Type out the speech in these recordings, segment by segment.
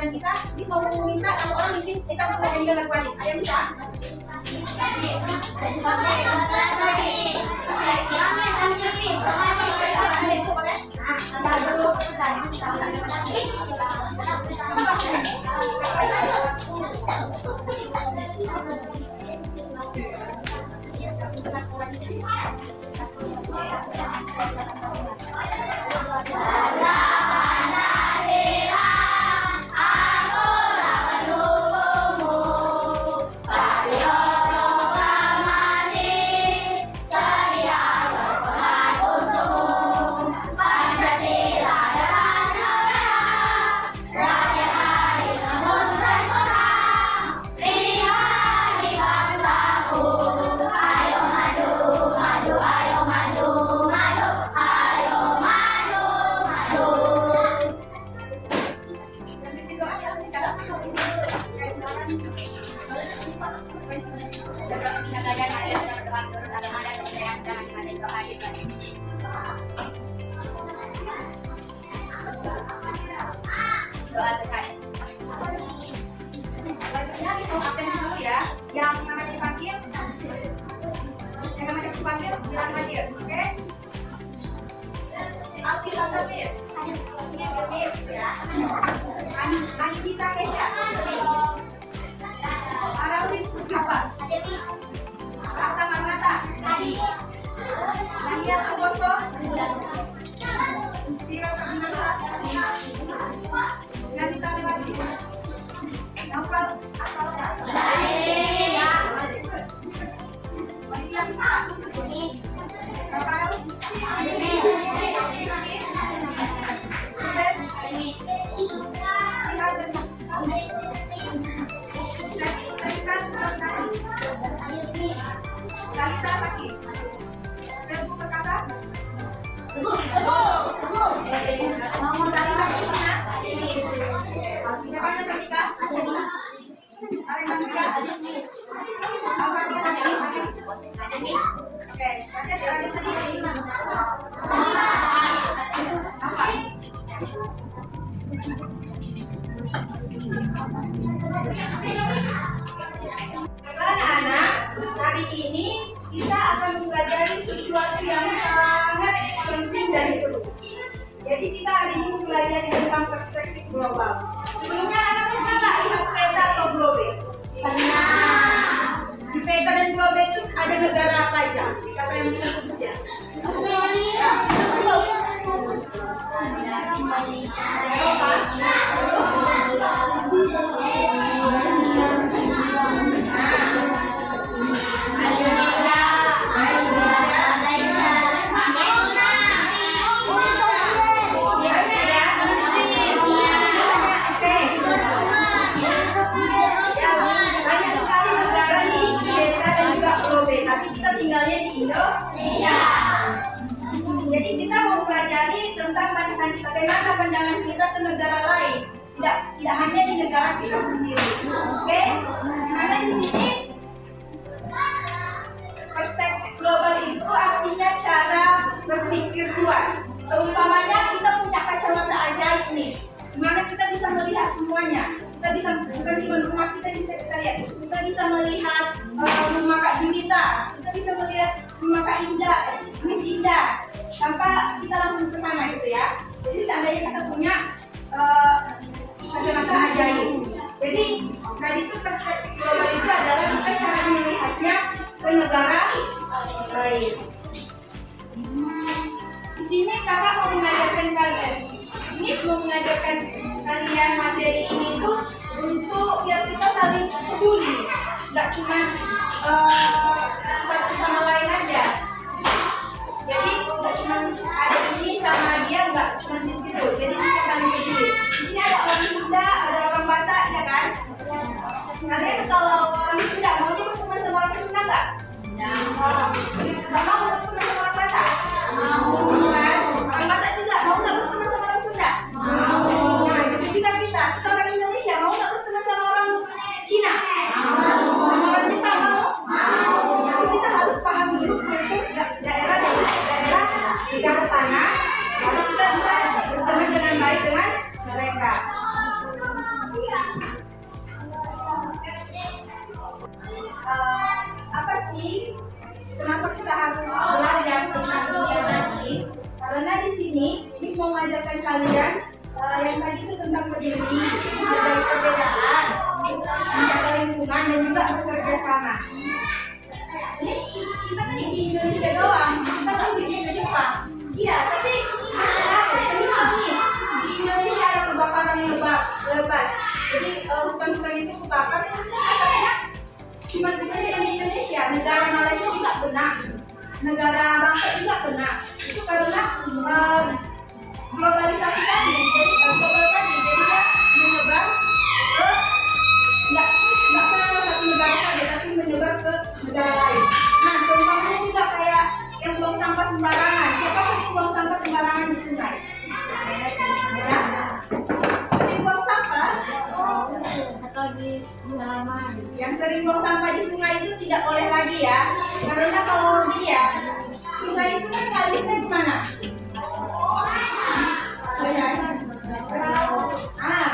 teman kita bisa meminta satu orang mimpin kita untuk jadi member kuali. Ada yang bisa? Doa terkait. Selanjutnya kita atensi dulu ya. Yang namanya dipanggil, bilang hadir, oke? Alfil Alfil, ya. Anita Kesha, Arawin apa? Kata Marmata, Daniel Agosto, Tira Sabinasa, Janita Lewati, Naufal Asalka, Olivia Bisa, Rafael, Kalita Saki, Teguh Perkasa, Mama Kalita Perkasa, Alvina Cantika, Alexandria, Alvadia Hadi. Oke, baca tadi. Apa? Anak-anak, hari ini kita akan mempelajari sesuatu yang sangat penting dan seru. Jadi kita hari ini mempelajari tentang perspektif global. Sebelumnya anak pernah nggak lihat peta atau globe? Pernah. Di peta dan globe itu ada negara apa aja? Siapa yang bisa sebut ya? Australia. Tinggalnya di Indonesia. Jadi kita mau pelajari tentang bagaimana pandangan kita ke negara lain. Tidak hanya di negara kita sendiri. Oke? Karena di sini perspektif global itu artinya cara berpikir luas. Seumpamanya kita punya kacamata ajaib nih, dimana kita bisa melihat semuanya. Kita bisa bukan cuma rumah kita lihat. Kita bisa melihat rumah Kak Junita. Kita bisa melihat rumah Kak Indah, Miss Indah, tanpa kita langsung ke sana gitu ya. Jadi seandainya kita punya kacamata ajaib. Jadi tadi itu perspektif global itu adalah kita cara melihatnya ke negara lain. Di sini kakak mau mengajarkan kalian. Ini mau mengajarkan kalian materi ini tuh untuk biar kita saling peduli, nggak cuma satu sama lain aja. Jadi nggak cuma ada ini sama dia, nggak cuma gitu. Jadi bisa saling peduli. Di sini ada orang Sunda, ada orang Batak, ya kan? Kalian kalau orang Sunda mau berteman sama orang Sunda nggak? Mau berteman sama orang Batak? Mau. Kan? Orang Batak juga mau nggak berteman sama orang Sunda? Mau. Nah, itu juga kita orang Indonesia mau nggak berteman sama orang Cina? Mau. Sama orang Jepang mau? Mau. Tapi kita harus paham dulu untuk daerah negara sana, lalu kita bisa berteman dengan baik dengan mereka. sini Miss mau mengajarkan kalian yang tadi itu tentang berdiri, sebagai perbedaan, menjaga lingkungan dan juga bekerja sama. Ini kita kan di Indonesia doang, kita nggak pergi ke Jepang. Iya, tapi semisal nih di Indonesia ada kebakaran yang lebat. Jadi hutan-hutan itu kebakar, terus katanya cuma bukan di Indonesia, negara Malaysia juga kena, negara bangsa juga kena. Itu karena globalisasi tadi, jadi global tadi, jadi dia menyebar ke nggak ke satu negara saja, tapi menyebar ke negara lain. Nah, contohnya juga kayak yang buang sampah sembarangan. Siapa sering buang sampah sembarangan di sungai? Ya, sering buang sampah. Atau di halaman. Yang sering buang sampah di sungai itu tidak boleh lagi ya, karena kalau dia sungai itu kan ngalir di mana?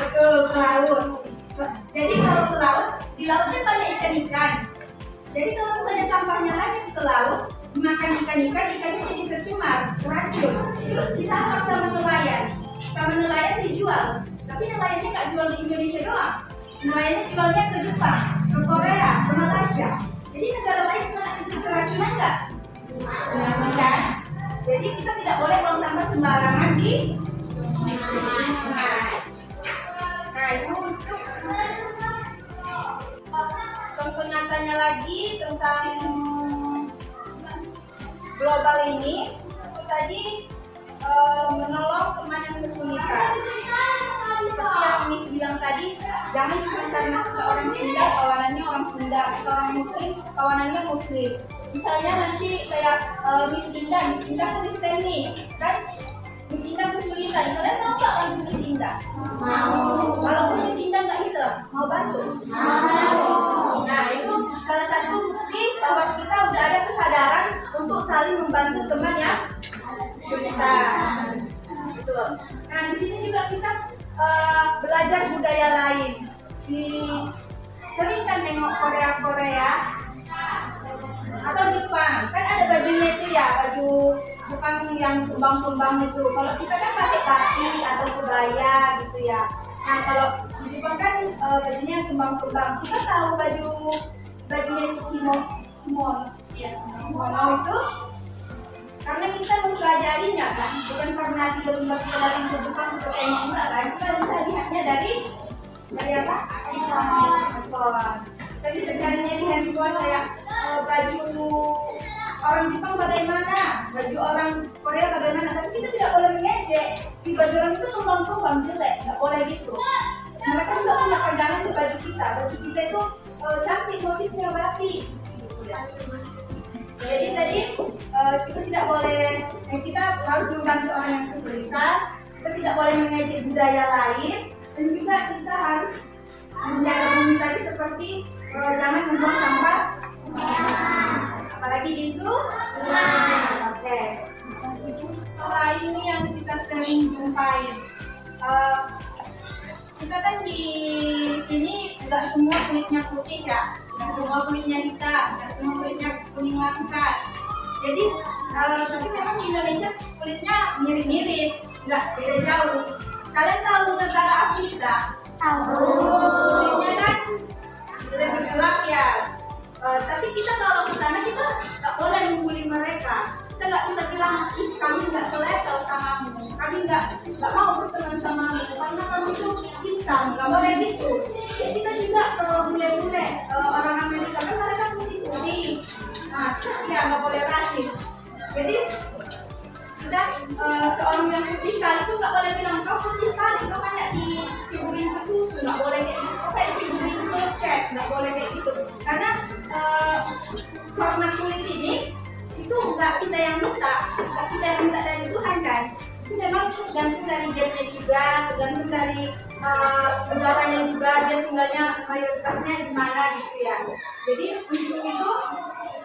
Betul, ke laut. Jadi kalau ke laut, di laut kan banyak ikan-ikan. Jadi kalau misalnya sampahnya hanyut ke laut, dimakan ikannya jadi tercemar, beracun. Terus ditangkap sama nelayan dijual. Tapi nelayannya nggak jual di Indonesia doang. Nelayannya jualnya ke Jepang, ke Korea, ke Malaysia. Jadi negara lain kena itu keracunan nggak? Kan? Jadi kita tidak boleh buang sampah sembarangan di sungai. Nah itu untuk contoh nyatanya lagi tentang global ini, itu tadi menolong teman yang kesulitan. Seperti yang Miss bilang tadi, jangan cuma karena kita orang Sunda, kawanannya orang Sunda, kita orang Muslim, kawanannya Muslim. Misalnya nanti kayak Miss Indah kan Miss Teni, kan? Miss Indah kesulitan, kalian mau nggak bantu Miss Indah? Mau. Walaupun Miss Indah nggak Islam, mau bantu? Mau. Nah itu salah satu bukti bahwa kita udah ada kesadaran untuk saling membantu teman yang susah. Gitu loh. Nah di sini juga kita belajar budaya lain. Sering kan nengok Korea atau Jepang, kan ada bajunya itu ya, baju bukan yang kembang-kembang itu. Kalau kita kan pakai batik atau kebaya gitu ya. Nah kalau di Jepang kan bajunya yang kembang-kembang. Kita tahu bajunya itu kimono itu karena kita mempelajarinya kan, bukan karena tiba-tiba kita datang ke Jepang kita tengok enggak kan. Kita bisa lihatnya dari apa? Handphone. Kita bisa carinya di handphone kayak baju orang Jepang bagaimana, baju orang Korea bagaimana. Tapi kita tidak boleh mengejek. Di baju orang itu kembang-kembang jelek, nggak boleh gitu. Mereka juga punya pandangan di baju kita. Baju kita itu cantik, motifnya batik. Jadi tadi kita tidak boleh, kita harus membantu orang yang kesulitan. Kita tidak boleh mengejek budaya lain, dan juga kita harus menjaga bumi tadi seperti jangan membuang sampah, apalagi di sungai. Oke. Lain ini yang kita sering jumpai. Kita kan di sini nggak semua kulitnya putih ya, nggak semua kulitnya hitam, nggak semua kulitnya kuning langsat. Jadi tapi memang di Indonesia kulitnya mirip-mirip, nggak beda jauh. Kalian tahu negara Afrika? Tahu. Kulitnya kan lebih gelap ya. Tapi kita kalau ke sana kita nggak boleh membuli mereka. Kita nggak bisa bilang, kami nggak selevel samamu, kami nggak mau berteman samamu karena kamu itu hitam, nggak boleh gitu. Terus kita juga bule-bule orang Amerika kan mereka putih-putih. Nah, ya nggak boleh rasis. Jadi kita ke orang yang putih kali itu nggak boleh bilang kau putih kali, kau kayak diciburin ke susu, nggak boleh kayak gitu. Kau kayak diciburin ke cat, nggak boleh kayak gitu. Karena hormat kulit ini itu nggak kita yang minta, nggak kita yang minta dari Tuhan kan. Itu memang tergantung dari gennya juga, tergantung dari negaranya juga, dia tinggalnya mayoritasnya di mana gitu ya. Jadi untuk itu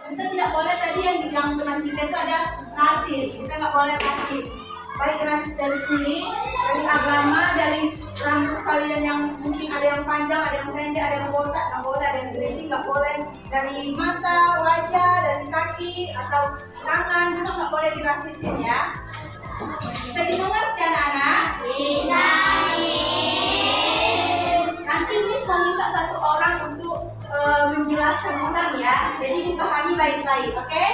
kita tidak boleh tadi yang dibilang teman kita itu ada rasis, kita nggak boleh rasis. Baik rasis dari kulit, dari agama, dari rambut kalian yang mungkin ada yang panjang, ada yang pendek, ada yang botak, nggak boleh, ada yang geriting, nggak boleh. Dari mata, wajah, dari kaki atau tangan juga nggak boleh dirasisin ya. Kita di sama orang ya. Jadi dipahami baik-baik, oke?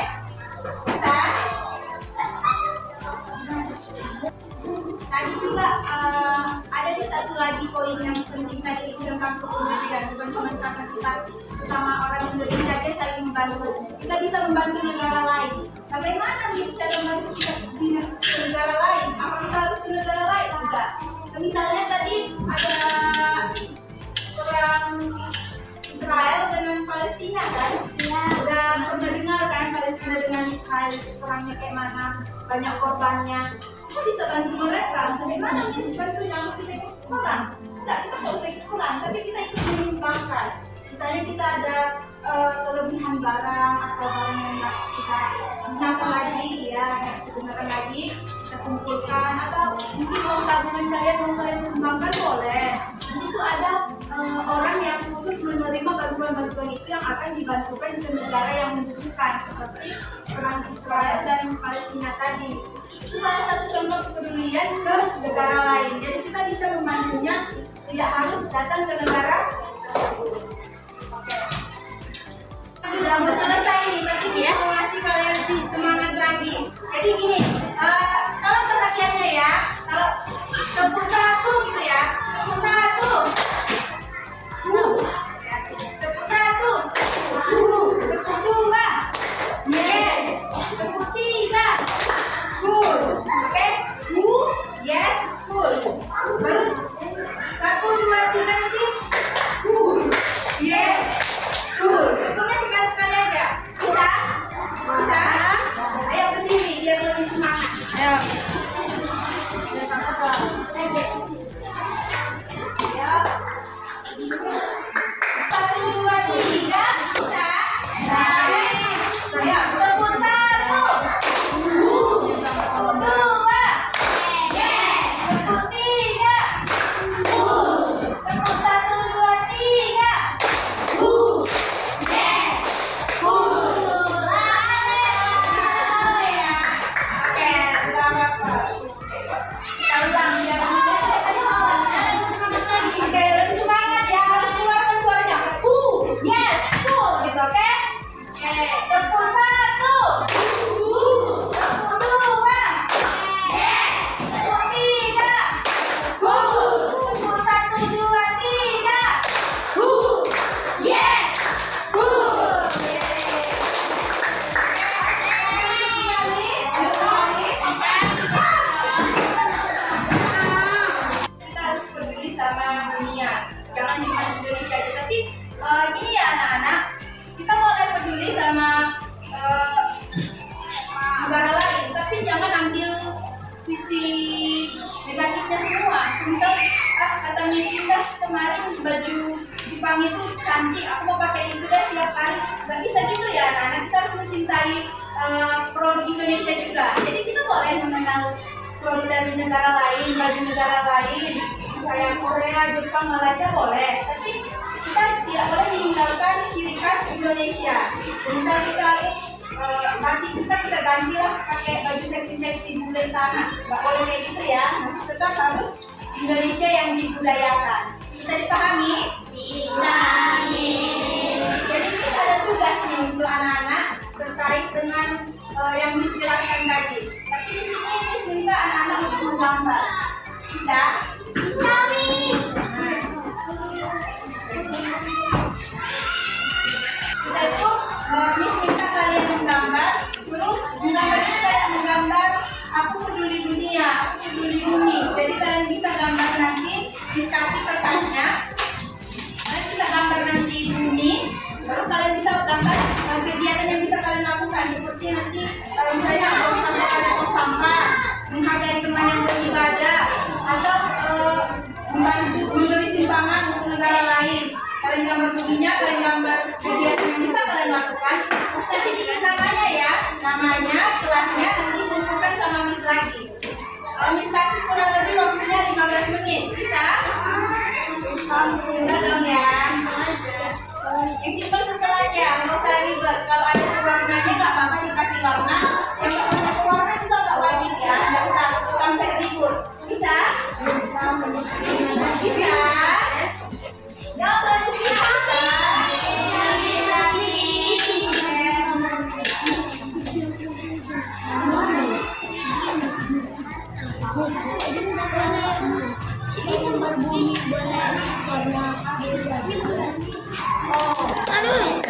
Bisa? Tadi juga ada di satu lagi poin yang penting tadi tentang kepedulian, bukan cuma karena kita sama orang Indonesia aja saling membantu. Kita bisa membantu negara lain. Bagaimana bisa membantu kita di negara lain? Apa kita harus ke negara lain? Enggak. Misalnya tadi ada perang Israel dengan Palestina kan? Ya. Udah pernah dengar kan Palestina dengan Israel perangnya kayak mana? Banyak korbannya. Kita bisa bantu mereka. Bagaimana bisa bantu yang kita ikut perang? Enggak, kita nggak usah ikut perang, tapi kita ikut menyumbangkan. Misalnya kita ada kelebihan barang atau barang yang nggak kita gunakan lagi, ya kita gunakan lagi, kita kumpulkan atau mungkin uang tabungan kalian sumbangkan boleh. Jadi itu ada orang yang khusus menerima bantuan-bantuan itu yang akan dibantukan ke negara yang membutuhkan seperti perang Israel dan Palestina tadi. Itu salah satu contoh kepedulian ke negara lain. Jadi kita bisa membantunya, tidak harus datang ke negara tersebut. Oke. Sudah mau selesai nih, tapi kita mau ngasih kalian semangat lagi. Jadi gini, kalau perhatiannya ya, kalau tepuk satu gitu ya, tepuk satu, tepuk satu, tepuk dua, yes, tepuk tiga, cool, oke, yes, cool, baru 1, 2, 3 nanti, yes, cool, tepuknya sekali-sekali aja, bisa? Bisa? Ayo berdiri biar lebih semangat. Ayo. Satu, dua, tiga, bisa? Ayo, tepuk satu, tepuk dua, tepuk tiga, tepuk 1, 2, 3. Oke, selamat. Kita ulang biar bisa tadi salah. Oke, lebih semangat ya, harus keluarkan suaranya. Yes, cool, gitu, oke? Tepuk satu, tepuk dua, tepuk tiga, tepuk 1, 2, 3. Kita harus peduli sama dunia, jangan cuma Indonesia aja. Tapi gini ya anak-anak, kita boleh peduli sama negara lain, tapi jangan ambil sisi negatifnya semua. Misal kata Miss Indah kemarin baju Jepang itu cantik, aku mau pakai itu deh tiap hari. Gak bisa gitu ya anak-anak, kita harus mencintai produk Indonesia juga. Jadi kita boleh mengenal produk dari negara lain, baju negara lain, kayak Korea, Jepang, Malaysia boleh. Tapi kita tidak boleh meninggalkan ciri khas Indonesia. Misal kita nanti kita bisa ganti lah pakai baju seksi-seksi bule sana. Gak boleh kayak gitu ya, masih tetap harus Indonesia yang dibudayakan. Bisa dipahami? Bisa. Jadi kita ada tugas nih untuk anak-anak terkait dengan yang dijelaskan tadi. Tapi di sini Miss minta anak-anak untuk menggambar. Bisa? Bisa, Miss. Kita itu Miss minta kalian menggambar. Terus menggambarnya kayak menggambar aku peduli dunia, aku peduli bumi. Jadi kalian bisa gambar nanti, kasih kertasnya. Kalian bisa gambar nanti bumi. Baru kalian bisa gambar kegiatan yang bisa kalian lakukan, seperti nanti misalnya buang sampah, menghargai teman yang beribadah, atau membantu memberi sumbangan untuk negara lain. Kalian gambar buminya, kalian gambar kegiatan yang bisa kalian lakukan. Nanti bikin namanya ya, namanya, kelasnya nanti kumpulkan sama Miss lagi. Miss kasih kurang lebih waktunya 15 menit, bisa? Bisa dong ya. Yang simpel simpel aja, nggak usah ribet. Kalau ada warnanya nggak apa-apa dikasih warna. Yang nggak punya warna juga nggak wajib ya, nggak usah sampai ribut. Bisa? Bisa? Ya udah bisa. Bisa. Sige, berbunyi boleh karena aduh